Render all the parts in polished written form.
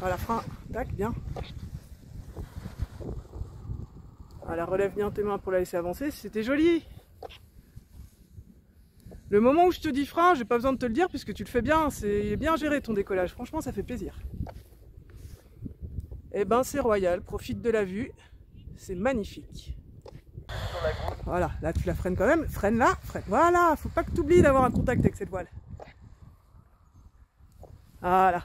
Voilà, frein, tac, bien. Voilà, relève bien tes mains pour la laisser avancer, c'était joli. Le moment où je te dis frein, j'ai pas besoin de te le dire puisque tu le fais bien, c'est bien géré ton décollage, franchement ça fait plaisir. Et ben c'est royal, profite de la vue, c'est magnifique. Voilà, là tu la freines quand même, freine là, freine. Voilà, faut pas que tu oublies d'avoir un contact avec cette voile. Voilà,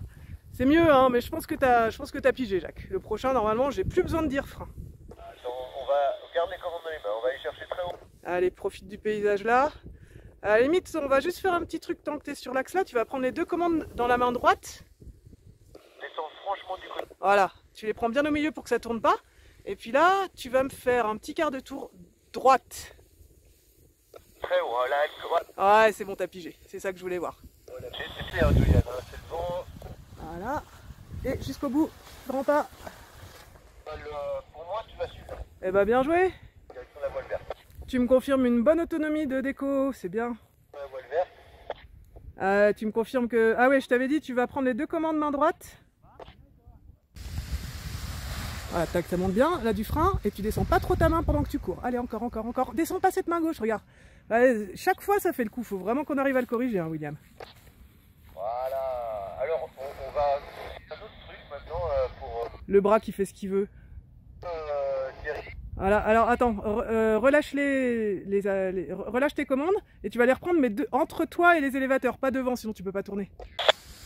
c'est mieux hein, mais je pense que t'as pigé Jacques. Le prochain normalement j'ai plus besoin de dire frein. On va garder les commandes dans les mains, on va aller chercher très haut. Allez, profite du paysage là. À la limite, on va juste faire un petit truc tant que tu es sur l'axe là. Tu vas prendre les deux commandes dans la main droite. Descends franchement du côté. Voilà, tu les prends bien au milieu pour que ça tourne pas. Et puis là, tu vas me faire un petit quart de tour droite. Très haut, hein, là, droite. Ouais, c'est bon, t'as pigé. C'est ça que je voulais voir. Voilà, c'est clair, Juliane, hein, c'est le bon. Voilà. Et jusqu'au bout, grand pas. Pour moi, tu vas suivre. Eh ben, bien joué. Direction la voile verte. Tu me confirmes une bonne autonomie de déco, c'est bien. La voile verte. Tu me confirmes que... Ah ouais, je t'avais dit, tu vas prendre les deux commandes main droite. Voilà, tac, ça monte bien, là du frein, et tu descends pas trop ta main pendant que tu cours. Allez, encore, encore, encore. Descends pas cette main gauche, regarde. Ouais, chaque fois, ça fait le coup. Faut vraiment qu'on arrive à le corriger, hein, William. Voilà. Alors, on va faire un autre truc maintenant pour Le bras qui fait ce qu'il veut. Thierry. Voilà, alors attends, relâche relâche tes commandes, et tu vas les reprendre, mais entre toi et les élévateurs, pas devant, sinon tu peux pas tourner.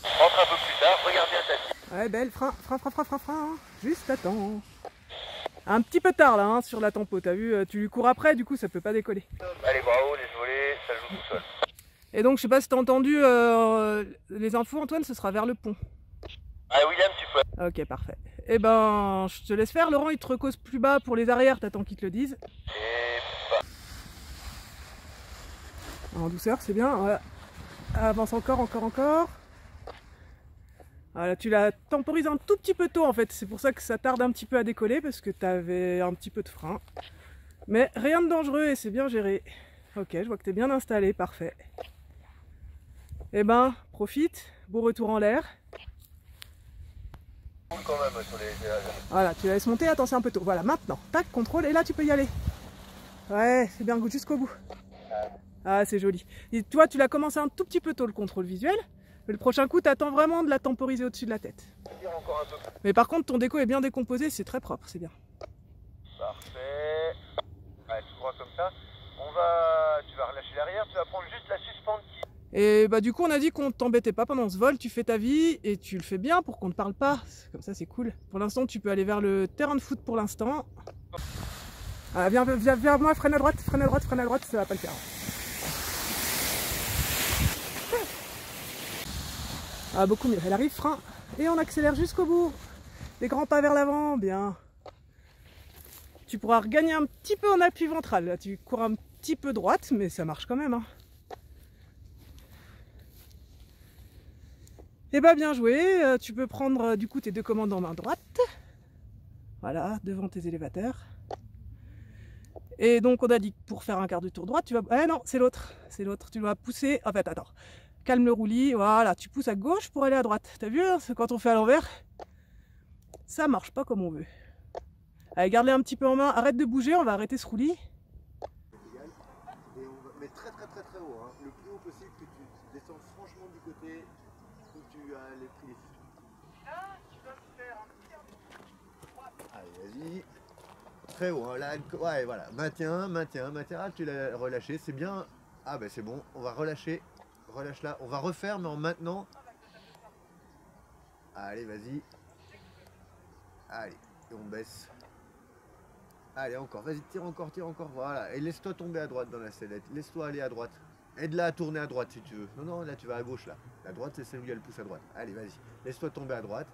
Rentre un peu plus tard, regarde bien ta fille. Ouais, belle, frein, frein, frein, frein, frein, frein. Juste attends. Un petit peu tard là, hein, sur la tempo, t'as vu, tu lui cours après, du coup ça peut pas décoller. Allez, bravo, les volets, ça joue tout seul. Et donc, je sais pas si t'as entendu les infos, Antoine, ce sera vers le pont. Ah, William, tu peux. Ok, parfait. Eh ben, je te laisse faire. Laurent, il te recose plus bas pour les arrières, t'attends qu'ils te le disent. Et En douceur, c'est bien. Voilà. Avance encore, encore, encore. Voilà, tu la temporises un tout petit peu tôt en fait. C'est pour ça que ça tarde un petit peu à décoller parce que t'avais un petit peu de frein. Mais rien de dangereux et c'est bien géré. Ok, je vois que t'es bien installé, parfait. Eh ben, profite. Beau retour en l'air. quand même sur les... Voilà, tu la laisses monter, attends, c'est un peu tôt. Voilà, maintenant, tac, contrôle, et là tu peux y aller. Ouais, c'est bien, jusqu'au bout. Ah, c'est joli. Et toi, tu l'as commencé un tout petit peu tôt, le contrôle visuel. Mais le prochain coup, t'attends vraiment de la temporiser au-dessus de la tête. Encore un peu. Mais par contre, ton déco est bien décomposé, c'est très propre, c'est bien. Parfait. Ouais, tout droit comme ça. Tu vas relâcher l'arrière, tu vas prendre juste la suspente qui... Et bah du coup, on a dit qu'on t'embêtait pas pendant ce vol, tu fais ta vie et tu le fais bien pour qu'on ne parle pas. Comme ça, c'est cool. Pour l'instant, tu peux aller vers le terrain de foot pour l'instant. Ah, viens vers moi, freine à droite, freine à droite, freine à droite, ça va pas le faire. Ah, beaucoup mieux. Elle arrive, frein. Et on accélère jusqu'au bout. Des grands pas vers l'avant, bien. Tu pourras regagner un petit peu en appui ventral. Là, tu cours un petit peu droite, mais ça marche quand même. Hein. Et bah bien joué. Tu peux prendre du coup tes deux commandes en main droite. Voilà, devant tes élévateurs. Et donc on a dit que pour faire un quart de tour droite, tu vas... Ah non, c'est l'autre. C'est l'autre. Tu dois pousser... En fait, attends. Calme le roulis. Voilà, tu pousses à gauche pour aller à droite. T'as vu, hein, quand on fait à l'envers, ça marche pas comme on veut. Allez, garde-les un petit peu en main. Arrête de bouger, on va arrêter ce roulis. Et on va mettre très haut, hein. Le plus haut possible, que tu descends franchement du côté où tu as les pris. Là, tu vas faire un petit quart de tour droite. Allez, vas-y. Très haut, hein. Là, ouais, voilà. Maintiens. Ah, tu l'as relâché, c'est bien. Ah, ben c'est bon, on va relâcher. Relâche là. On va refaire, mais en maintenant. Allez, vas-y. Allez, et on baisse. Allez, encore, vas-y, tire encore, voilà. Et laisse-toi tomber à droite dans la sellette. Laisse-toi aller à droite. Aide-la à tourner à droite si tu veux. Non, là tu vas à gauche là. La droite, c'est celle où il y a le pouce à droite. Allez, vas-y. Laisse-toi tomber à droite.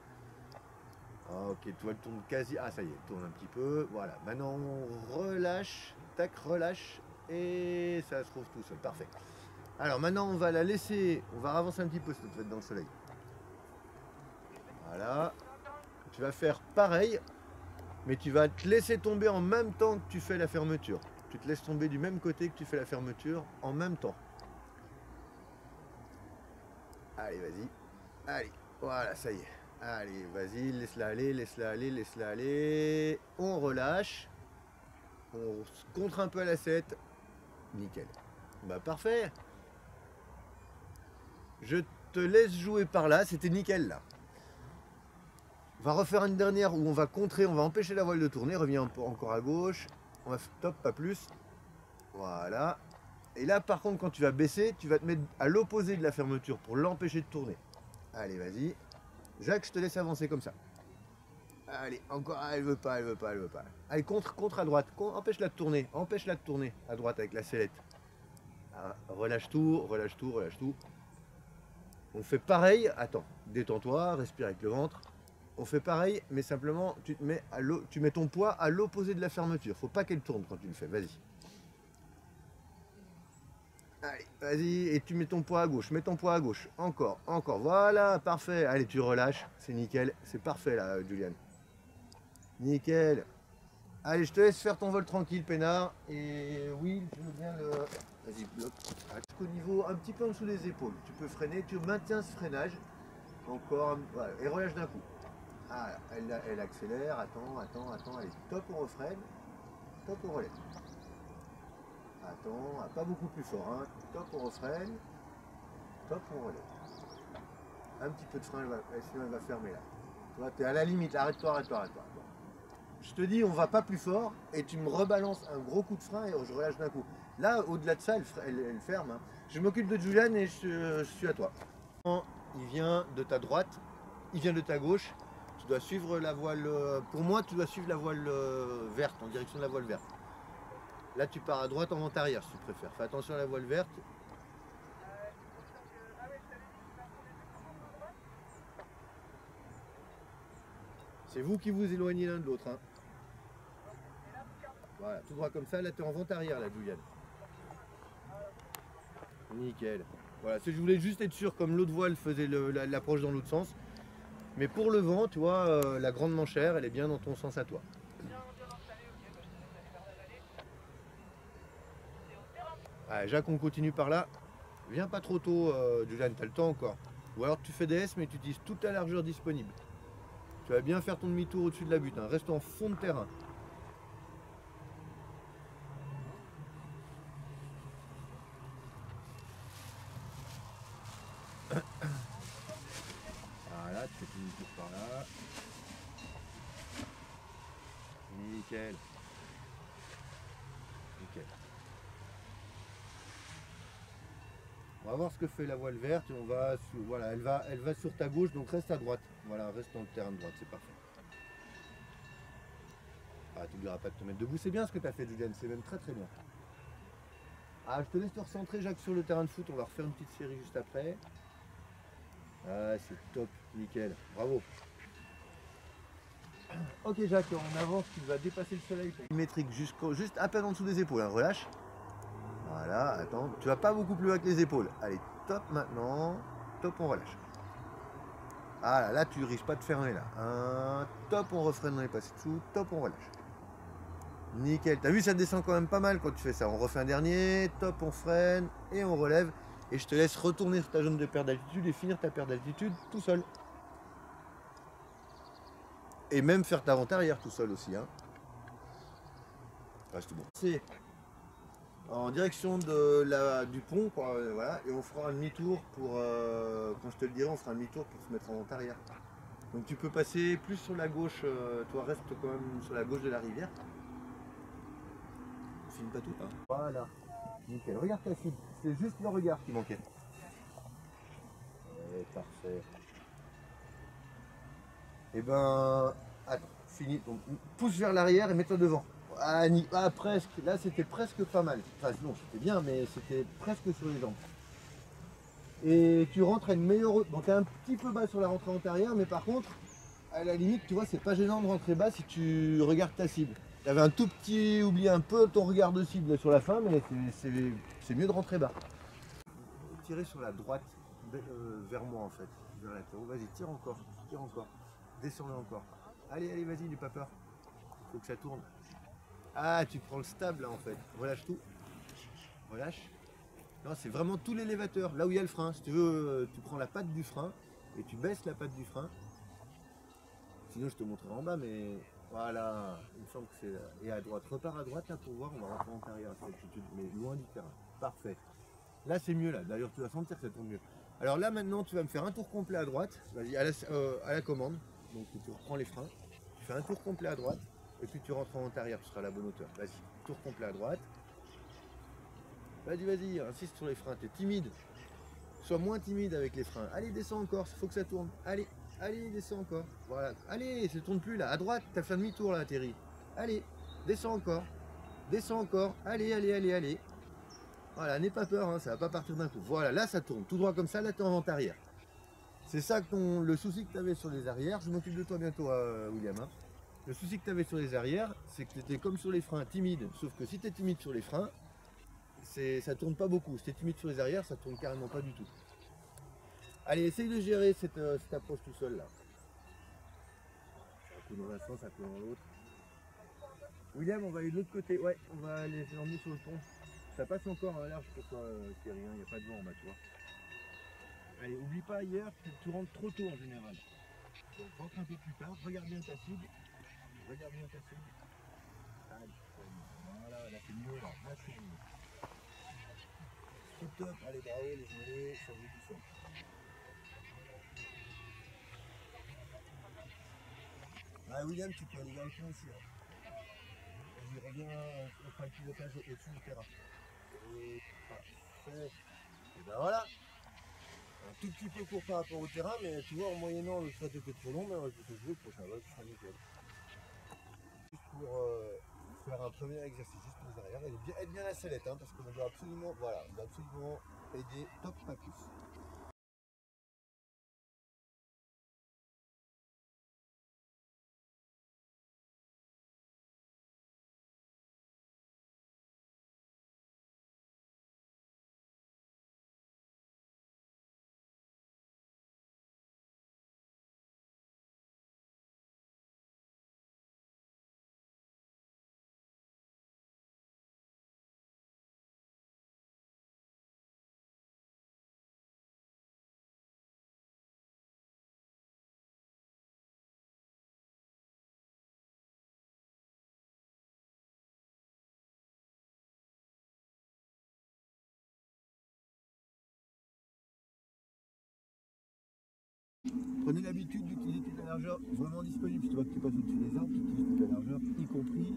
Ok, toi, elle tourne quasi. Ah, ça y est, tourne un petit peu. Voilà. Maintenant, on relâche. Tac, relâche. Et ça se trouve tout seul. Parfait. Alors, maintenant, on va la laisser. On va avancer un petit peu, cette fête dans le soleil. Voilà. Tu vas faire pareil. Mais tu vas te laisser tomber en même temps que tu fais la fermeture. Tu te laisses tomber du même côté que tu fais la fermeture en même temps. Allez, vas-y. Allez, voilà, ça y est. Allez, vas-y, laisse-la aller, laisse-la aller, laisse-la aller. On relâche. On se contre un peu à la 7. Nickel. Bah parfait. Je te laisse jouer par là, c'était nickel là. On va refaire une dernière où on va contrer, on va empêcher la voile de tourner. Reviens encore à gauche. On va top, pas plus. Voilà. Et là par contre quand tu vas baisser, tu vas te mettre à l'opposé de la fermeture pour l'empêcher de tourner. Allez, vas-y. Jacques, je te laisse avancer comme ça. Allez, encore, elle veut pas, elle veut pas, elle veut pas. Allez, contre à droite, empêche-la de tourner, empêche-la de tourner à droite avec la sellette. Ah, relâche tout, relâche tout, relâche tout. On fait pareil, attends, détends-toi, respire avec le ventre. On fait pareil, mais simplement, tu mets ton poids à l'opposé de la fermeture. Faut pas qu'elle tourne quand tu le fais, vas-y. Allez, vas-y, et tu mets ton poids à gauche, mets ton poids à gauche. Encore, encore, voilà, parfait. Allez, tu relâches, c'est nickel, c'est parfait là, Julian. Nickel. Allez, je te laisse faire ton vol tranquille, peinard. Et oui, tu veux bien le... Vas-y, bloque. Jusqu'au niveau, un petit peu en dessous des épaules. Tu peux freiner, tu maintiens ce freinage. Encore, voilà, et relâche d'un coup. Ah, elle accélère, attends, allez, top, on refreine. Top, on relève. Attends, pas beaucoup plus fort, hein. Top, on refreine. Top, on relève. Un petit peu de frein, sinon elle va fermer là. Tu vois, t'es à la limite, arrête-toi, arrête-toi, arrête-toi. Je te dis, on va pas plus fort et tu me rebalances un gros coup de frein et je relâche d'un coup. Là, au-delà de ça, elle ferme. Hein. Je m'occupe de Julian et je suis à toi. Il vient de ta droite, il vient de ta gauche. Tu dois suivre la voile. Pour moi, tu dois suivre la voile verte, en direction de la voile verte. Là, tu pars à droite en vent arrière si tu préfères. Fais attention à la voile verte. C'est vous qui vous éloignez l'un de l'autre. Hein. Voilà, tout droit comme ça. Là, tu es en vent arrière, là, Julian. Nickel. Voilà, je voulais juste être sûr, comme l'autre voile faisait l'approche dans l'autre sens. Mais pour le vent, tu vois, la grande manchère, elle est bien dans ton sens à toi. Allez, Jacques, on continue par là. Viens pas trop tôt, Julian, t'as le temps encore. Ou alors tu fais des S, mais tu utilises toute ta largeur disponible. Tu vas bien faire ton demi-tour au-dessus de la butte. Hein. Reste en fond de terrain. Voilà, tu fais ton demi-tour par là. Nickel. Nickel. On va voir ce que fait la voile verte et on va, voilà, elle va sur ta gauche, donc reste à droite. Voilà, reste dans le terrain de droite, c'est parfait. Ah, tu n'oublieras pas de te mettre debout, c'est bien ce que tu as fait, Julian, c'est même très très bien. Ah, je te laisse te recentrer, Jacques, sur le terrain de foot, on va refaire une petite série juste après. Ah, c'est top, nickel, bravo. Ok, Jacques, on avance, tu vas dépasser le soleil. Symétrique, juste à peine en dessous des épaules, hein. Relâche. Voilà, attends, tu vas pas beaucoup plus loin que les épaules. Allez, top maintenant, top, on relâche. Ah là, tu risques pas de fermer là. Top, on refreine, on est passé dessous, top, on relâche. Nickel, t'as vu, ça descend quand même pas mal quand tu fais ça. On refait un dernier, top, on freine et on relève. Et je te laisse retourner sur ta zone de perte d'altitude et finir ta perte d'altitude tout seul. Et même faire ta vente arrière tout seul aussi. Hein. Reste bon. C'est en direction du pont, quoi, voilà, et on fera un demi-tour pour, quand je te le dirai, on fera un demi-tour pour se mettre en vente arrière. Donc tu peux passer plus sur la gauche, toi reste quand même sur la gauche de la rivière. On filme pas tout, hein. Voilà, nickel, regarde ta cible, c'est juste le regard qui manquait. Ouais, parfait. Et ben, attends, fini, donc pousse vers l'arrière et mets-toi devant. Ah, presque, là c'était presque pas mal. Enfin non, c'était bien, mais c'était presque sur les jambes. Et tu rentres à une meilleure... Donc tu es un petit peu bas sur la rentrée antérieure, mais par contre, à la limite, tu vois, c'est pas gênant de rentrer bas si tu regardes ta cible. Tu avais un tout petit... oublié un peu ton regard de cible sur la fin, mais c'est mieux de rentrer bas. Tirer sur la droite, vers moi en fait, vers la tête. Vas-y, tire encore, descends-le encore. Allez, allez, vas-y, n'aie pas peur. Faut que ça tourne. Ah, tu prends le stable là en fait. Relâche tout. Relâche. Non, c'est vraiment tout l'élévateur, là où il y a le frein. Si tu veux, tu prends la patte du frein et tu baisses la patte du frein. Sinon, je te montrerai en bas, mais voilà, il me semble que c'est là. Et à droite, repars à droite là pour voir, on va rentrer en carrière à cette altitude, mais loin du terrain. Parfait. Là, c'est mieux là. D'ailleurs, tu vas sentir que ça tourne mieux. Alors là, maintenant, tu vas me faire un tour complet à droite. Vas-y, à la commande. Donc, tu reprends les freins. Tu fais un tour complet à droite. Et puis, tu rentres en arrière. Tu seras à la bonne hauteur. Vas-y, tour complet à droite. Vas-y, vas-y, insiste sur les freins. Tu es timide. Sois moins timide avec les freins. Allez, descends encore. Il faut que ça tourne. Allez, allez, descends encore. Voilà. Allez, ça ne tourne plus là. À droite, tu as fait demi-tour là, Terry. Allez, descends encore. Descends encore. Allez, allez, allez, allez. Voilà, n'aie pas peur, hein, ça va pas partir d'un coup. Voilà, là ça tourne, tout droit comme ça, là tu es en vente arrière. C'est ça que le souci que tu avais sur les arrières, je m'occupe de toi bientôt, William. Hein. Le souci que tu avais sur les arrières, c'est que tu étais comme sur les freins, timide. Sauf que si tu es timide sur les freins, ça tourne pas beaucoup. Si tu es timide sur les arrières, ça tourne carrément pas du tout. Allez, essaye de gérer cette approche tout seul là. Un coup dans un sens, un coup dans l'autre. William, on va aller de l'autre côté. Ouais, on va les emmener sur le pont. Ça passe encore large pour toi, Thierry, il n'y a pas de vent en bas, tu vois. Allez, oublie pas hier, tu rentres trop tôt en général. Donc rentre un peu plus tard, regarde bien ta cible. Regarde bien ta cible. Allez, voilà, là c'est mieux, là c'est mieux. Top, top, allez, bravo, les journées, changez tout ça. Ah, William, tu peux aller dans le coin aussi. Hein. Vas-y, reviens, on fera le pilotage au-dessus du terrain. Et parfait. Et ben voilà. Un tout petit peu court par rapport au terrain, mais tu vois, en moyennant le strat était trop long, mais je vais te jouer, le prochain vol, ce sera nickel. Juste pour faire un premier exercice, juste pour les arrières, être bien la sellette, hein, parce qu'on doit absolument, voilà, on doit absolument aider, top, pas plus. Prenez l'habitude d'utiliser toute la largeur vraiment disponible. Si tu vois que tu passes au-dessus des arbres, tu utilises toute la largeur, y compris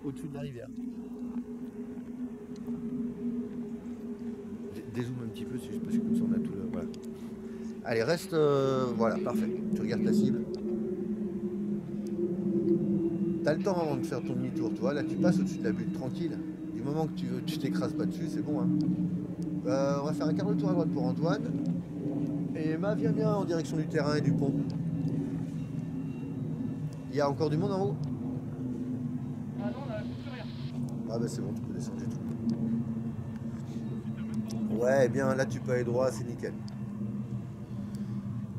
au-dessus de la rivière. Dézoome un petit peu, c'est juste parce que comme ça on a tout le... Voilà. Allez, reste... voilà, parfait. Tu regardes ta cible. T'as le temps avant de faire ton demi-tour, tu vois. Là, tu passes au-dessus de la butte, tranquille. Du moment que tu t'écrases pas dessus, c'est bon. Hein. On va faire un quart de tour à droite pour Antoine. Et Emma, viens bien en direction du terrain et du pont. Il y a encore du monde en haut? Ah non, on a plus rien. Ah bah c'est bon, tu peux descendre du tout. Ouais, bien, là tu peux aller droit, c'est nickel.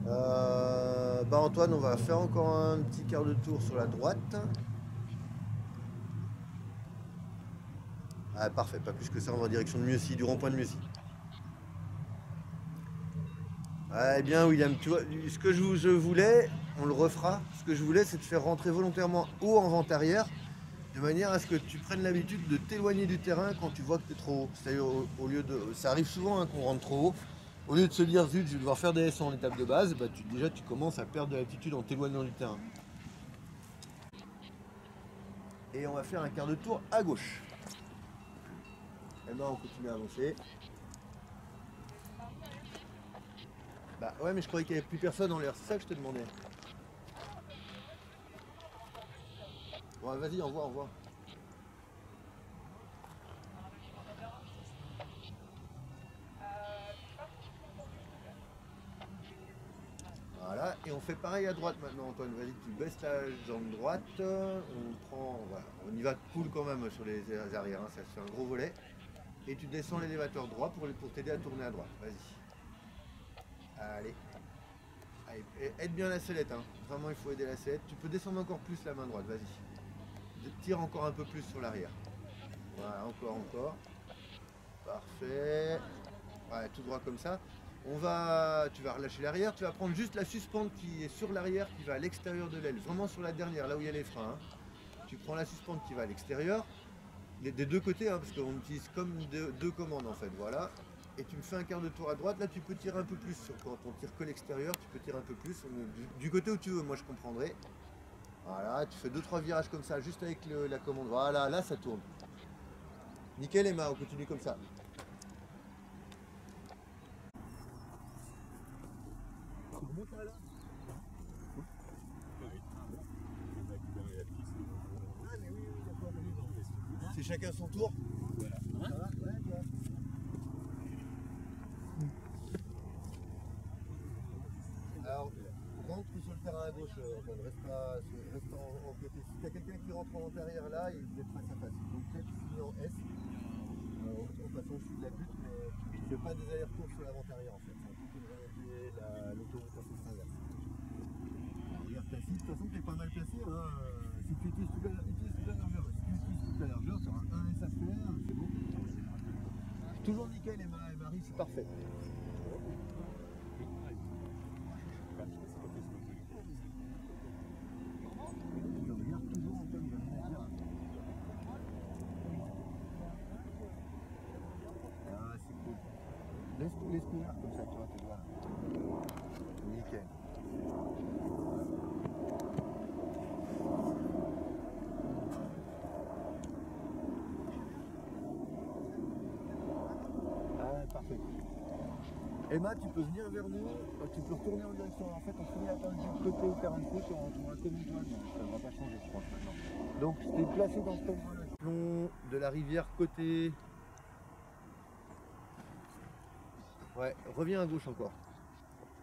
Bah Antoine, on va faire encore un petit quart de tour sur la droite. Ah parfait, pas plus que ça, on va en direction de Mieuxy, du rond-point de Mieuxy. Ah, eh bien William, tu vois, ce que je voulais, on le refera, ce que je voulais c'est de faire rentrer volontairement haut en vente arrière, de manière à ce que tu prennes l'habitude de t'éloigner du terrain quand tu vois que tu es trop haut. C'est-à-dire au lieu de... Ça arrive souvent hein, qu'on rentre trop haut. Au lieu de se dire zut, je vais devoir faire des S en étape de base, bah, déjà tu commences à perdre de l'altitude en t'éloignant du terrain. Et on va faire un quart de tour à gauche. Et ben on continue à avancer. Bah ouais mais je croyais qu'il n'y avait plus personne en l'air, c'est ça que je te demandais. Bon vas-y, au revoir, au revoir. Voilà, et on fait pareil à droite maintenant Antoine, vas-y tu baisses la jambe droite, on prend, voilà, on y va cool quand même sur les arrières, hein, ça se fait un gros volet. Et tu descends l'élévateur droit pour t'aider à tourner à droite, vas-y. Allez. Allez, aide bien la sellette, hein. Vraiment il faut aider la sellette. Tu peux descendre encore plus la main droite, vas-y. Tire encore un peu plus sur l'arrière. Voilà, encore. Parfait. Ouais, tout droit comme ça. Tu vas relâcher l'arrière, tu vas prendre juste la suspente qui est sur l'arrière, qui va à l'extérieur de l'aile, vraiment sur la dernière, là où il y a les freins. Hein. Tu prends la suspente qui va à l'extérieur, des deux côtés, hein, parce qu'on utilise comme deux commandes en fait, voilà. Et tu me fais un quart de tour à droite, là tu peux tirer un peu plus, quand on tire que l'extérieur, tu peux tirer un peu plus, du côté où tu veux, moi je comprendrai. Voilà, tu fais 2-3 virages comme ça, juste avec la commande, voilà, là ça tourne. Nickel Emma, on continue comme ça. C'est chacun son tour. Voilà. Ça va ouais, toi. Alors, rentre sur le terrain à gauche, reste en côté. Si tu as quelqu'un qui rentre en antérieur là, il est face à face. Donc peut-être finir en S, en passant au-dessus de la butte, mais tu ne fais pas des allers-retours sur l'avant-arrière en fait. C'est un peu comme remonter l'autoroute à sens inverse. Regarde ta cible, de toute façon tu es pas mal placé. Hein. Si tu utilises toute la largeur, si tu utilises toute la largeur, tu auras un S à faire, c'est bon. Toujours nickel Emma et Marie, c'est parfait. Laisse courir comme ça, tu vois, tes doigts. Nickel. Ah, parfait. Emma, tu peux venir vers nous, tu peux retourner en direction. En fait, on finit à attendre du côté au terrain de foot, on trouvera comme une toile, ça ne va pas changer, je pense. Donc, je t'ai placé dans ce endroit-là. Plomb de la rivière côté. Ouais, reviens à gauche encore.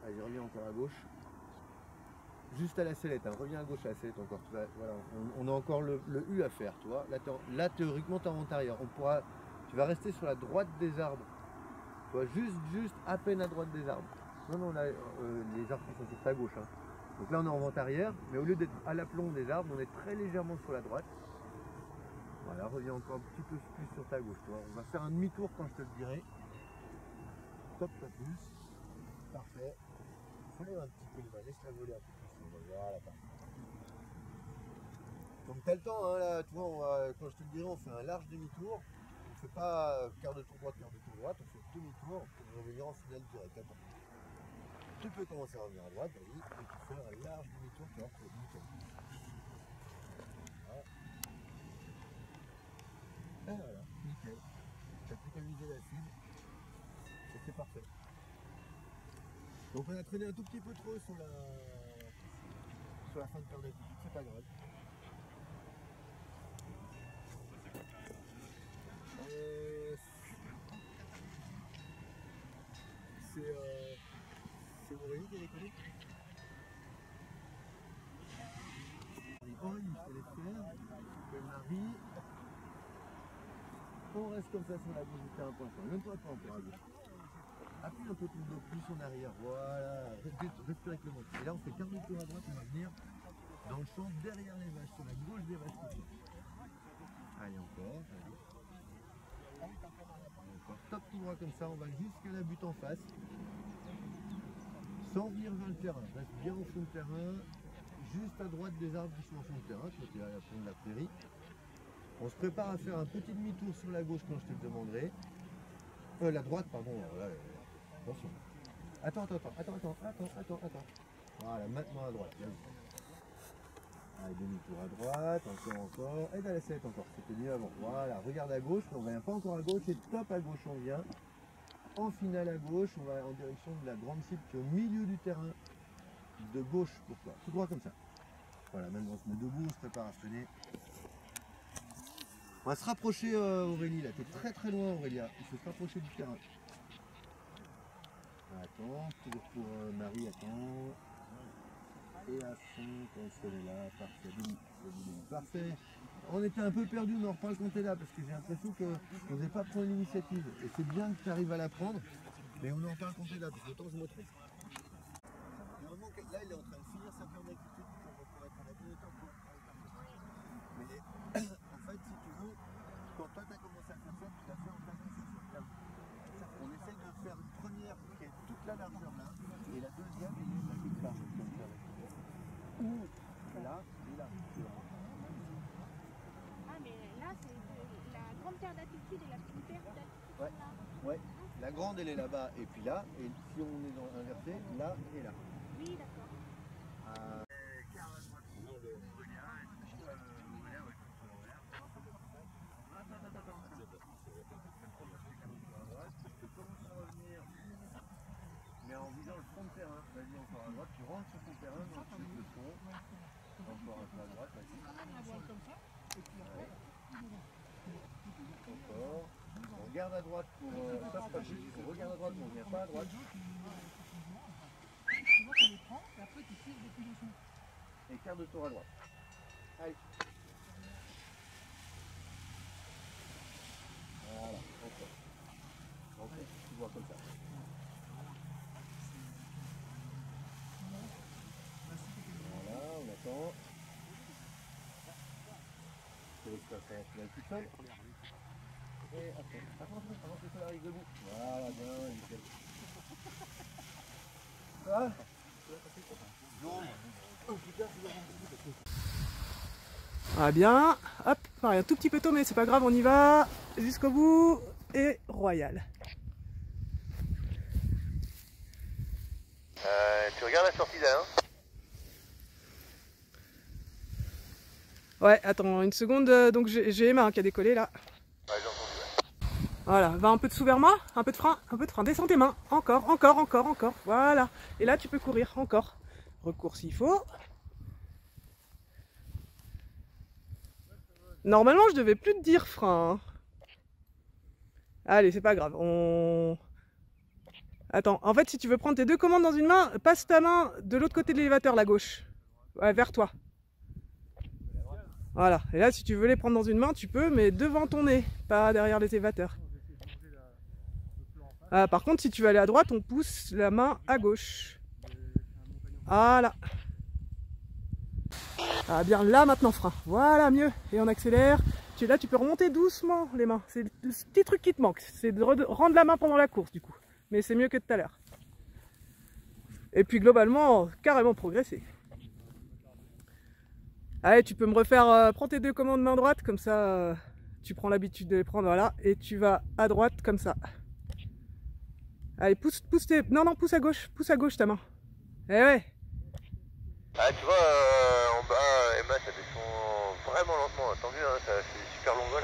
Allez, reviens encore à gauche. Juste à la sellette, hein. Reviens à gauche à la sellette encore. Voilà, on a encore le U à faire, tu vois. Là théoriquement, tu es en antérieur. Tu vas rester sur la droite des arbres. Tu vois, juste à peine à droite des arbres. Non, là, les arbres qui sont sur ta gauche. Hein. Donc là, on est en vente arrière, mais au lieu d'être à l'aplomb des arbres, on est très légèrement sur la droite. Voilà, reviens encore un petit peu plus sur ta gauche. Tu vois. On va faire un demi-tour quand je te le dirai. Top, pas plus. Parfait. Soulève un petit peu les mains, laisse-la voler un peu plus. Voilà, parfait. Donc t'as le temps, hein, là, tu vois, quand je te le dirai, on fait un large demi-tour. On ne fait pas quart de tour droite, quart de tour droite, on fait demi-tour pour revenir en finale direct. Attends. Tu peux commencer à revenir à droite, vas-y, et tu fais un large demi-tour, tu vois, pour nickel. Voilà. Et voilà, nickel. Tu n'as plus qu'à viser la cible. C'est parfait. Donc on a traîné un tout petit peu trop sur la fin de carte de visite, c'est pas grave. C'est Aurélie qui a décollé. Aurélie, je te laisse faire. Marie. On reste comme ça sur la gauche du terrain pour l'instant. Même toi encore à gauche. Appuie un peu ton dos plus en arrière. Voilà. Respire avec le ventre. Et là, on fait quart de tour à droite. On va venir dans le champ derrière les vaches, sur la gauche des vaches. Allez, encore. Allez. Encore. Top tout droit comme ça. On va jusqu'à la butte en face. Sans venir vers le terrain. Reste bien au fond du terrain. Juste à droite des arbres qui sont au fond du terrain. Tu vois, à la fond de la prairie. On se prépare à faire un petit demi-tour sur la gauche quand je te le demanderai. La droite, pardon. Là, attention. Attends. Voilà, maintenant à droite. Allez, demi-tour à droite, encore. Et dans la sellette encore, c'était mieux avant. Voilà, regarde à gauche, on ne vient pas encore à gauche, et top à gauche on vient. En finale à gauche, on va en direction de la grande cible qui est au milieu du terrain. De gauche pour toi, tout droit comme ça. Voilà, maintenant on se met debout, on se prépare à freiner. On va se rapprocher Aurélie, là, t'es très loin Aurélia, il faut se rapprocher du terrain. Attends, toujours pour Marie, attends. Et à fond, quand on est là, parfait, parfait. On était un peu perdu, on en reparle quand t'es là, parce que j'ai l'impression qu'on n'osait pas prendre l'initiative. Et c'est bien que tu arrives à la prendre, mais on en reparle quand t'es là, parce que autant je me trompe. Là, il est en train de finir sa période d'altitude pour être en avion autant pour mais en fait, si tu veux, quand toi tu as commencé à faire ça, tu l'as fait en place de ça. On essaye de faire une première qui est toute la perd d'altitude et la petite perd d'altitude Ouais. là. Ouais. La grande elle est là-bas et puis là. Et si on est dans inversé, là et là. Oui, d'accord. Mais en visant le fond de terrain, vas-y encore à droite, tu rentres sur ton terrain, donc tu le fond, encore un peu à droite, vas-y. Ouais. Encore. On regarde à droite pour... ça c'est pas juste, on regarde à droite mais on vient pas à droite. Et quart de tour à droite. Allez. Voilà, encore. Encore, tu vois comme ça. Voilà, on attend. Je laisse ça faire tout seul. Et après, avant que le sol arrive debout. Voilà, bien, nickel. Ça va ? Ah bien, hop, pareil, un tout petit peu tôt, mais c'est pas grave, on y va jusqu'au bout. Et royal. Tu regardes la sortie là, hein ? Ouais, attends une seconde, donc j'ai Emma qui a décollé là. Ouais, j'ai entendu, ouais. Voilà, va un peu de sous vers moi, un peu de frein, descends tes mains, encore, voilà. Et là tu peux courir, encore. Recours s'il faut. Normalement je devais plus te dire frein. Hein. Allez, c'est pas grave, Attends, en fait si tu veux prendre tes deux commandes dans une main, passe ta main de l'autre côté de l'élévateur, la gauche. Ouais, vers toi. Voilà, et là si tu veux les prendre dans une main, tu peux, mais devant ton nez, pas derrière les élévateurs. Ah, par contre, si tu veux aller à droite, on pousse la main à gauche. Voilà. Ah bien, là maintenant, frein. Voilà, mieux. Et on accélère. Là, tu peux remonter doucement les mains. C'est le petit truc qui te manque. C'est de rendre la main pendant la course, du coup. Mais c'est mieux que tout à l'heure. Et puis, globalement, carrément progressé. Allez, tu peux me refaire... prends tes deux commandes main droite, comme ça, tu prends l'habitude de les prendre, voilà. Et tu vas à droite, comme ça. Allez, pousse tes... Non, pousse à gauche ta main. Eh ouais. Ah, tu vois, en bas, Emma, ça descend vraiment lentement. T'as vu, hein, c'est super long vol.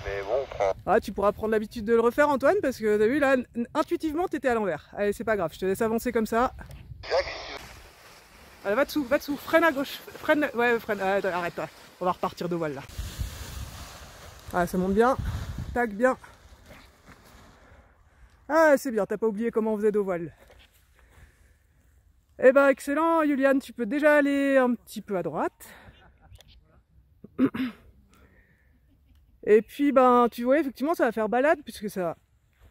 Mais bon, on prend. Ah, tu pourras prendre l'habitude de le refaire, Antoine, parce que t'as vu, là, intuitivement, t'étais à l'envers. Allez, c'est pas grave, je te laisse avancer comme ça. Jacques, si tu veux. Allez, va dessous, freine à gauche. Freine, ouais, freine, arrête, on va repartir de voile, là. Ah, ça monte bien. Tac, bien. Ah, c'est bien, t'as pas oublié comment on faisait de voile. Eh ben, excellent, Juliane, tu peux déjà aller un petit peu à droite. Et puis, ben, tu vois, effectivement, ça va faire balade, puisque ça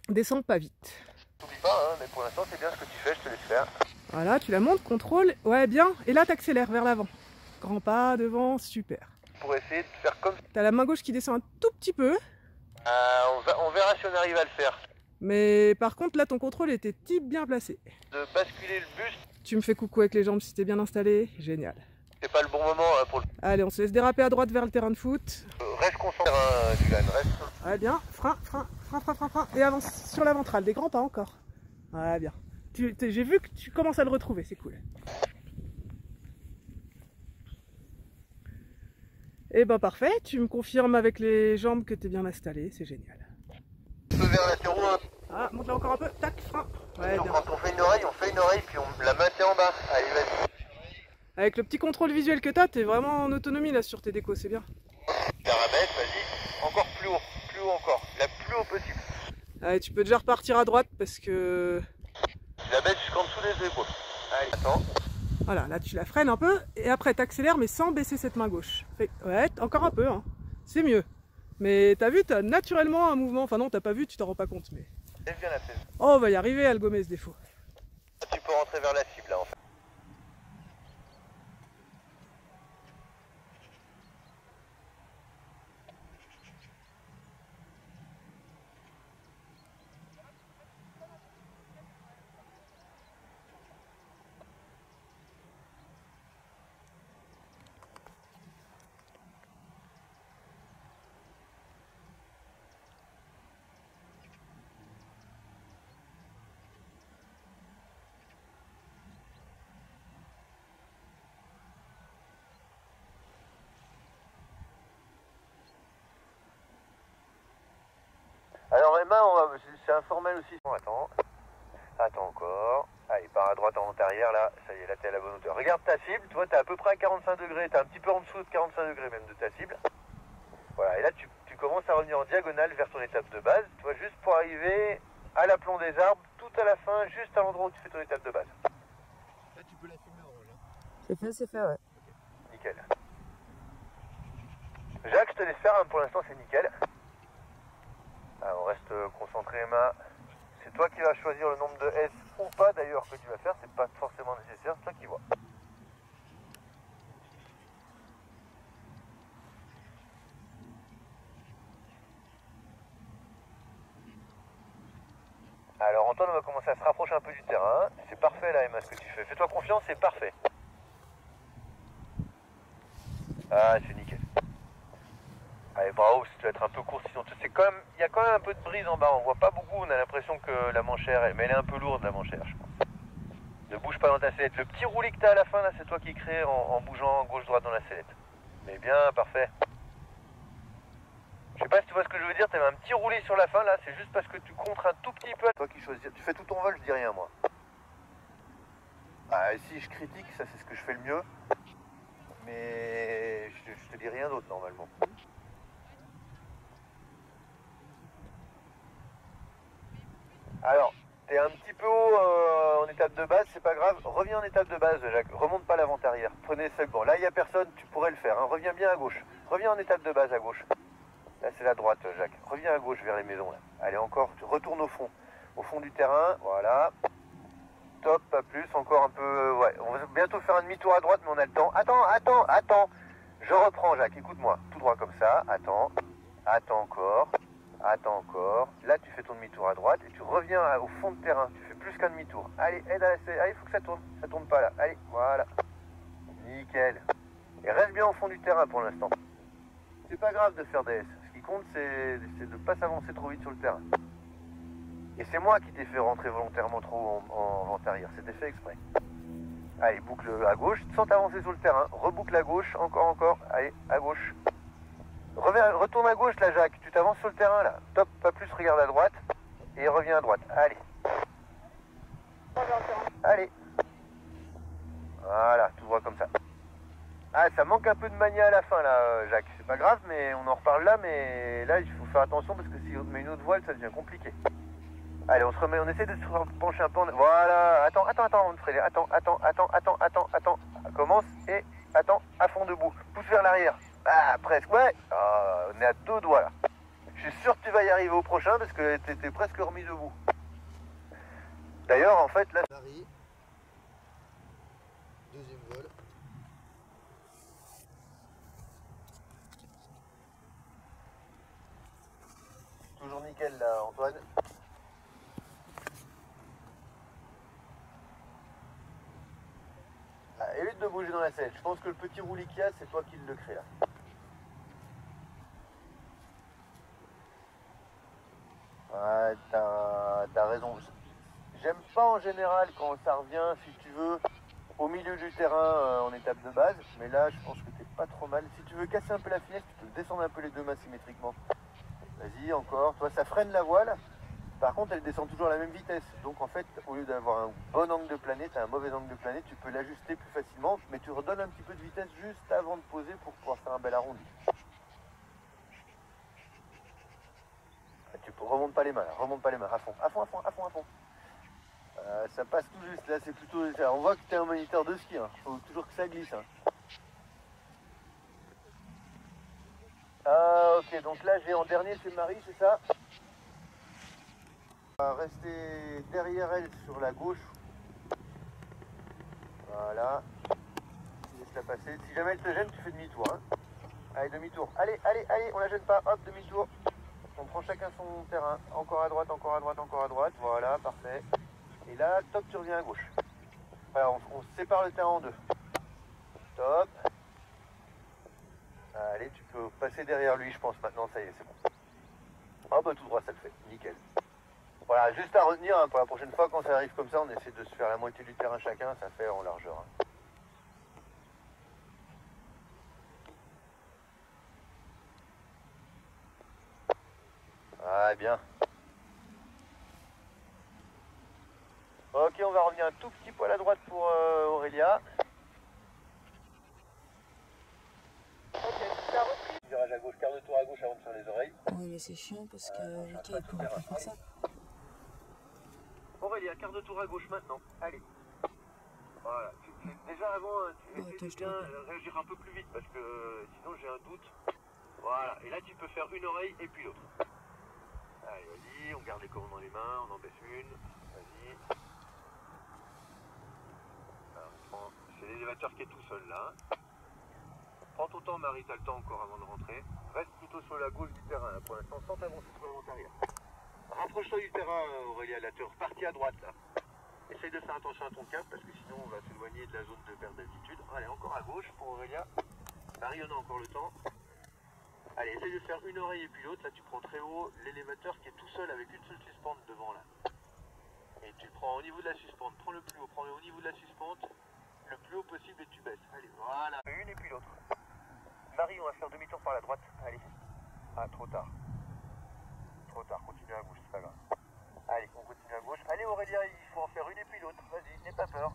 descend pas vite. T'oublies pas, hein, mais pour l'instant, c'est bien ce que tu fais, je te laisse faire. Voilà, tu la montes, contrôle, ouais, bien. Et là, t'accélères vers l'avant. Grand pas, devant, super. Pour essayer de faire comme... T'as la main gauche qui descend un tout petit peu. On verra si on arrive à le faire. Mais par contre, là, ton contrôle était type bien placé. De basculer le buste. Tu me fais coucou avec les jambes si t'es bien installé. Génial. C'est pas le bon moment pour le... Allez, on se laisse déraper à droite vers le terrain de foot. Reste concentré, Dylan, reste. Ouais, bien. Frein. Et avance sur la ventrale. Des grands pas encore. Ouais, bien. J'ai vu que tu commences à le retrouver, c'est cool. Et ben parfait, tu me confirmes avec les jambes que t'es bien installé, c'est génial. Un peu vers latéraux. Hein. Ah, monte là encore un peu, tac, frein. Ouais, donc bien. quand on fait une oreille, puis on la maintient en bas. Allez, vas-y. Avec le petit contrôle visuel que t'as, t'es vraiment en autonomie là sur tes décos, c'est bien. La rabaisse, vas-y. Encore plus haut encore. La plus haut possible. Allez, tu peux déjà repartir à droite parce que... Tu la baisses jusqu'en dessous des épaules. Allez, attends. Voilà, là tu la freines un peu et après t'accélères mais sans baisser cette main gauche. Ouais, encore un peu, hein. C'est mieux. Mais t'as vu, t'as naturellement un mouvement, enfin non, t'as pas vu, tu t'en rends pas compte. Mais... Laisse bien la scène. Oh, on va y arriver à le gommer ce défaut. Tu peux rentrer vers la cible là en fait. main, c'est informel aussi. Bon, attends. Attends encore. Allez, par à droite en arrière, là. Ça y est, là, t'es à la bonne hauteur. Regarde ta cible. Tu vois, t'es à peu près à 45 degrés. T'es un petit peu en dessous de 45 degrés même de ta cible. Voilà, et là, tu commences à revenir en diagonale vers ton étape de base. Tu vois, juste pour arriver à l'aplomb des arbres, tout à la fin, juste à l'endroit où tu fais ton étape de base. Là, tu peux la filmer en rôle. Hein. C'est fait, ouais. Okay. Nickel. Jacques, je te laisse faire, hein. Pour l'instant, c'est nickel. Alors, on reste concentré, Emma. C'est toi qui vas choisir le nombre de S ou pas d'ailleurs que tu vas faire, c'est pas forcément nécessaire, c'est toi qui vois. Alors Antoine, on va commencer à se rapprocher un peu du terrain. C'est parfait là, Emma, ce que tu fais. Fais-toi confiance, c'est parfait. Ah, c'est nickel. Allez, bravo, si tu vas être un peu court, sinon c'est quand même, il y a quand même un peu de brise en bas. On voit pas beaucoup, on a l'impression que la manchère, mais elle est un peu lourde la manchère, je pense. Ne bouge pas dans ta sellette. Le petit roulis que tu as à la fin, là, c'est toi qui crée en bougeant gauche-droite dans la sellette. Mais bien, parfait. Je sais pas si tu vois ce que je veux dire, tu avais un petit roulis sur la fin, là, c'est juste parce que tu contres un tout petit peu. Toi qui choisis, tu fais tout ton vol, je dis rien, moi. Ah, si je critique, ça c'est ce que je fais le mieux. Mais je te dis rien d'autre, normalement. Alors, t'es un petit peu haut en étape de base, c'est pas grave. Reviens en étape de base, Jacques. Remonte pas l'avant-arrière. Prenez ce bon. Là, il n'y a personne, tu pourrais le faire. Hein. Reviens bien à gauche. Reviens en étape de base à gauche. Là, c'est la droite, Jacques. Reviens à gauche vers les maisons. Là. Allez, encore. Tu retournes au fond. Au fond du terrain. Voilà. Top, pas plus. Encore un peu. Ouais, on va bientôt faire un demi-tour à droite, mais on a le temps. Attends. Je reprends, Jacques. Écoute-moi. Tout droit comme ça. Attends. Attends encore. Là, tu fais ton demi-tour à droite et tu reviens au fond de terrain. Tu fais plus qu'un demi-tour. Allez, aide à la... Allez, il faut que ça tourne. Ça tourne pas là. Allez, voilà. Nickel. Et reste bien au fond du terrain pour l'instant. C'est pas grave de faire des S. Ce qui compte, c'est de ne pas s'avancer trop vite sur le terrain. Et c'est moi qui t'ai fait rentrer volontairement trop en vent-arrière. C'était fait exprès. Allez, boucle à gauche sans t'avancer sur le terrain. Reboucle à gauche, encore. Allez, à gauche. Retourne à gauche là, Jacques. Tu t'avances sur le terrain là. Top, pas plus, regarde à droite. Et reviens à droite. Allez. Voilà, tout droit comme ça. Ah, ça manque un peu de mania à la fin là, Jacques. C'est pas grave, mais on en reparle là. Mais là, il faut faire attention parce que si on met une autre voile, ça devient compliqué. Allez, on se remet, on essaie de se pencher un peu. Voilà. Attends, on freine. Attends. Commence et attends, à fond debout. Pousse vers l'arrière. Ah, presque, ouais. On est à 2 doigts là. Je suis sûr que tu vas y arriver au prochain parce que t'étais presque remis debout. D'ailleurs, en fait, là... Marie. Deuxième vol. Toujours nickel là, Antoine. Ah, évite de bouger dans la selle. Je pense que le petit roulis qu'il y a, c'est toi qui le crée là. Ouais, t'as raison. J'aime pas en général quand ça revient, si tu veux, au milieu du terrain en étape de base. Mais là, je pense que t'es pas trop mal. Si tu veux casser un peu la finesse, tu peux descendre un peu les deux mains symétriquement. Vas-y, encore. Toi, ça freine la voile. Par contre, elle descend toujours à la même vitesse. Donc en fait, au lieu d'avoir un bon angle de planète, un mauvais angle de planète, tu peux l'ajuster plus facilement. Mais tu redonnes un petit peu de vitesse juste avant de poser pour pouvoir faire un bel arrondi. Tu remontes pas les mains, à fond. Ça passe tout juste, là c'est plutôt... On voit que tu es un moniteur de ski, hein. Faut toujours que ça glisse. Hein. Ah ok, donc là j'ai en dernier c'est Marie, c'est ça? On va rester derrière elle sur la gauche. Voilà. Laisse-la passer. Si jamais elle te gêne, tu fais demi-tour. Hein. Allez, demi-tour. Allez, on la gêne pas. Hop, demi-tour. On prend chacun son terrain. Encore à droite. Voilà, parfait. Et là, top, tu reviens à gauche. Voilà, on sépare le terrain en deux. Top. Allez, tu peux passer derrière lui, je pense. Maintenant, ça y est, c'est bon. Ah bah tout droit, ça le fait. Nickel. Voilà, juste à retenir, hein, pour la prochaine fois, quand ça arrive comme ça, on essaie de se faire la moitié du terrain chacun. Ça fait en largeur. Hein. Ah, bien. on va revenir un tout petit poil à droite pour Aurélia. Ok, c'est repris. Virage à gauche, quart de tour à gauche avant de faire les oreilles. Oui, mais c'est chiant parce que Mika il pourra pas faire ça. Aurélia, quart de tour à gauche maintenant. Allez. Voilà. Déjà avant, tu essaies de bien réagir un peu plus vite parce que sinon j'ai un doute. Voilà. Et là tu peux faire une oreille et puis l'autre. Allez, vas-y, on garde les commandes dans les mains, on en baisse une. Vas-y. C'est l'élévateur qui est tout seul là. Prends ton temps, Marie, t'as le temps encore avant de rentrer. Reste plutôt sur la gauche du terrain là, pour l'instant, sans t'avancer sur l'intérieur. Rapproche-toi du terrain, Aurélia, là, tu es reparti à droite là. Essaye de faire attention à ton cap parce que sinon on va s'éloigner de la zone de perte d'altitude. Allez, encore à gauche pour Aurélia. Marie, on a encore le temps. Allez, essaye de faire une oreille et puis l'autre. Là, tu prends très haut l'élévateur qui est tout seul avec une seule suspente devant là. Et tu le prends au niveau de la suspente. Prends le plus haut, prends-le au niveau de la suspente, le plus haut possible et tu baisses. Allez, voilà. Une et puis l'autre. Marie, on va faire demi-tour par la droite. Allez. Ah, trop tard. Trop tard, continue à gauche, c'est pas grave. Allez, on continue à gauche. Allez Aurélia, il faut en faire une et puis l'autre. Vas-y, n'aie pas peur.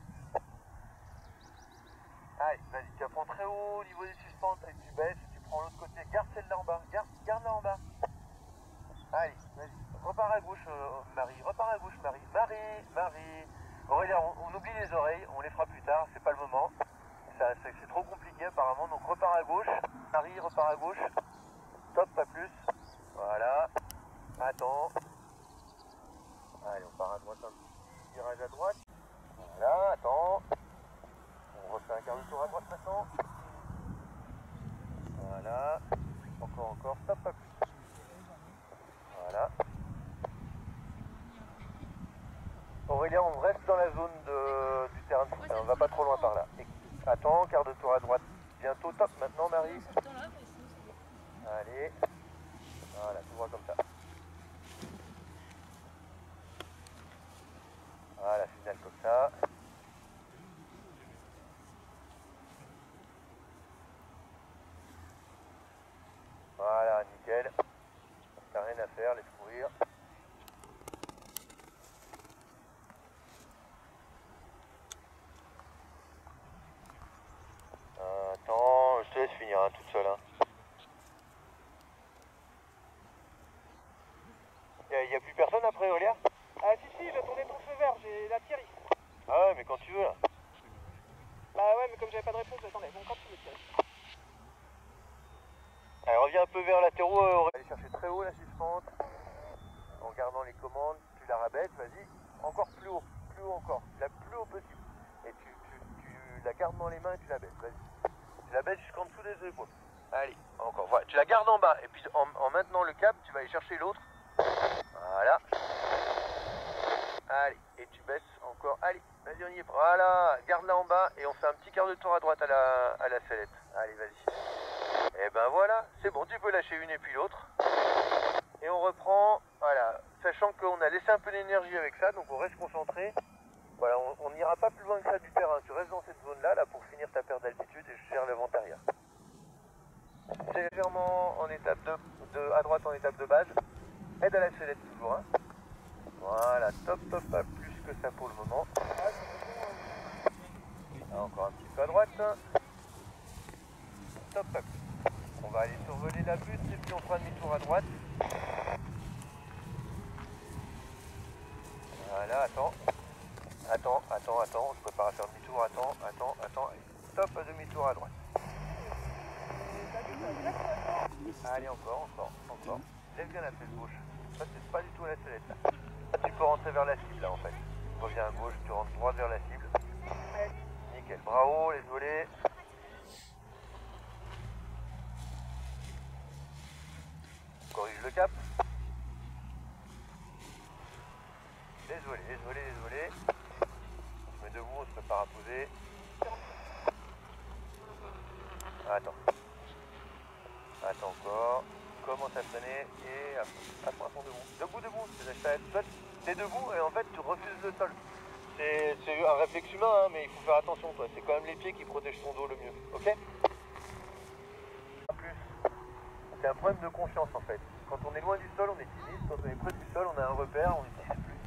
Allez, vas-y, tu apprends très haut au niveau des suspentes et tu baisses, tu prends l'autre côté. Garde celle-là en bas, garde-la en bas. Allez, vas-y, repars à gauche Marie, repars à gauche Marie. Marie. Aurélia, on oublie les oreilles, on les fera plus tard, c'est pas le moment. C'est trop compliqué apparemment, donc repars à gauche. Marie, repars à gauche. Top, pas plus. Voilà. Attends. Allez, on part à droite un petit virage à droite. Voilà, attends. On refait un quart de tour à droite maintenant. Voilà. Encore. Stop, pas plus. Voilà. Aurélien, on reste dans la zone du terrain de foot. On va pas trop loin par là. Et, attends, quart de tour à droite. Bientôt, top. Maintenant, Marie. Allez. Voilà, tout droit comme ça. Voilà, finale comme ça. Voilà, nickel. T'as rien à faire, laisse courir. Attends, je te laisse finir hein, toute seule. Hein. Y a plus personne après, Aurélia? Ah si, j'ai tourné ton feu vert, j'ai la Thierry. Ah ouais, mais quand tu veux là. Bah ouais, mais comme j'avais pas de réponse, j'attendais. Bon, quand tu veux, Thierry. Allez, reviens un peu vers latéraux. Allez chercher très haut la suspente. En gardant les commandes, tu la rabaisses, vas-y. Encore plus haut encore. La plus haut possible. Et tu la gardes dans les mains et tu la baisses, vas-y. Tu la baisses jusqu'en dessous des épaules. Allez, encore. Voilà, tu la gardes en bas. Et puis en maintenant le cap, tu vas aller chercher l'autre. Voilà. Allez, et tu baisses encore. Allez, vas-y, on y est. Voilà, garde-la en bas et on fait un petit quart de tour à droite à la sellette. Allez, vas-y. Et ben voilà, c'est bon, tu peux lâcher une et puis l'autre. Et on reprend, voilà, sachant qu'on a laissé un peu d'énergie avec ça, donc on reste concentré. Voilà, on n'ira pas plus loin que ça du terrain. Tu restes dans cette zone-là, là, pour finir ta perte d'altitude et je gère le vent arrière. C'est légèrement en étape à droite en étape de base. Aide à la sellette toujours, hein. Voilà, top, pas plus que ça pour le moment. Encore un petit peu à droite. Top, pas plus. On va aller survoler la butte et puis on fera demi-tour à droite. Voilà, attends, je prépare à faire demi-tour, attends, allez, stop, demi-tour à droite. Allez, encore, laisse bien la fesse gauche, ça c'est pas du tout la sellette là. Tu peux rentrer vers la cible là en fait, reviens à gauche, tu rentres droit vers la cible. Nickel, bravo, les volets. Corrige le cap. Désolé. On se met debout, on se prépare à poser. Attends encore. Commence à freiner et à fond debout. Debout. T'es debout et en fait tu refuses le sol. C'est un réflexe humain, hein, mais il faut faire attention toi. C'est quand même les pieds qui protègent ton dos le mieux. Ok? En plus, c'est un problème de confiance en fait. Quand on est loin du sol, on est timide. Quand on est près du sol, on a un repère, on n'utilise plus.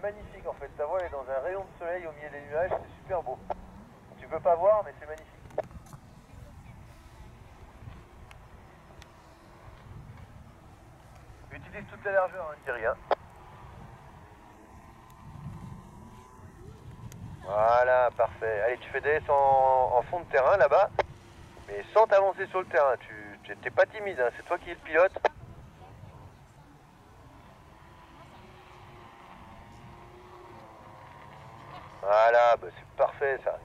magnifique en fait. Ta voile est dans un rayon de soleil au milieu des nuages, c'est super beau. Tu peux pas voir, mais c'est magnifique. Utilise toute la largeur, hein, Thierry. Hein. Voilà, parfait. Allez, tu fais des S en fond de terrain là-bas, mais sans t'avancer sur le terrain. Tu n'es pas timide, hein. C'est toi qui es le pilote. Voilà, bah c'est parfait ça.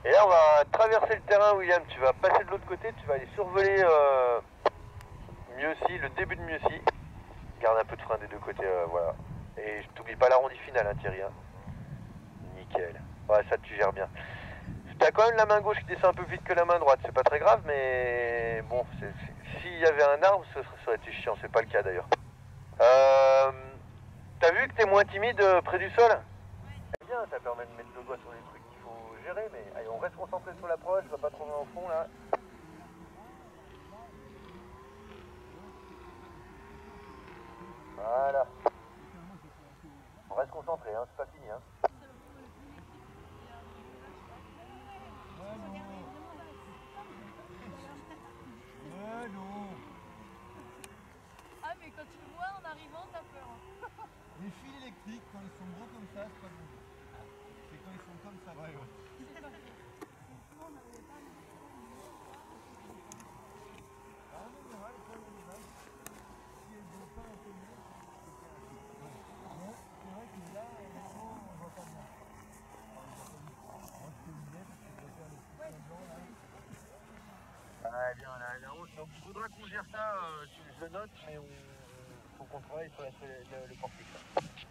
Et là, on va traverser le terrain, William. Tu vas passer de l'autre côté, tu vas aller survoler Mieuxy, le début de Mieuxy. Garde un peu de frein des deux côtés, voilà. Et je t'oublie pas l'arrondi final, hein, Thierry. Hein. Nickel. Ouais, ça tu gères bien. T'as quand même la main gauche qui descend un peu plus vite que la main droite. C'est pas très grave, mais bon, s'il y avait un arbre, ça aurait été chiant. C'est pas le cas d'ailleurs. T'as vu que t'es moins timide près du sol? C'est bien, ça permet de mettre le doigt sur les trucs qu'il faut gérer, mais allez, on reste concentré sur l'approche, on va pas trop loin au fond là. Voilà. On reste concentré, hein, c'est pas fini. Hein. Ah mais quand tu le vois en arrivant, t'as peur. Les fils électriques, quand ils sont gros comme ça, c'est pas bon. C'est quand ils sont comme ça. Ouais, ouais. Ah bien, la route. Donc il faudra qu'on gère ça, je le note, mais il faut qu'on travaille sur le portique.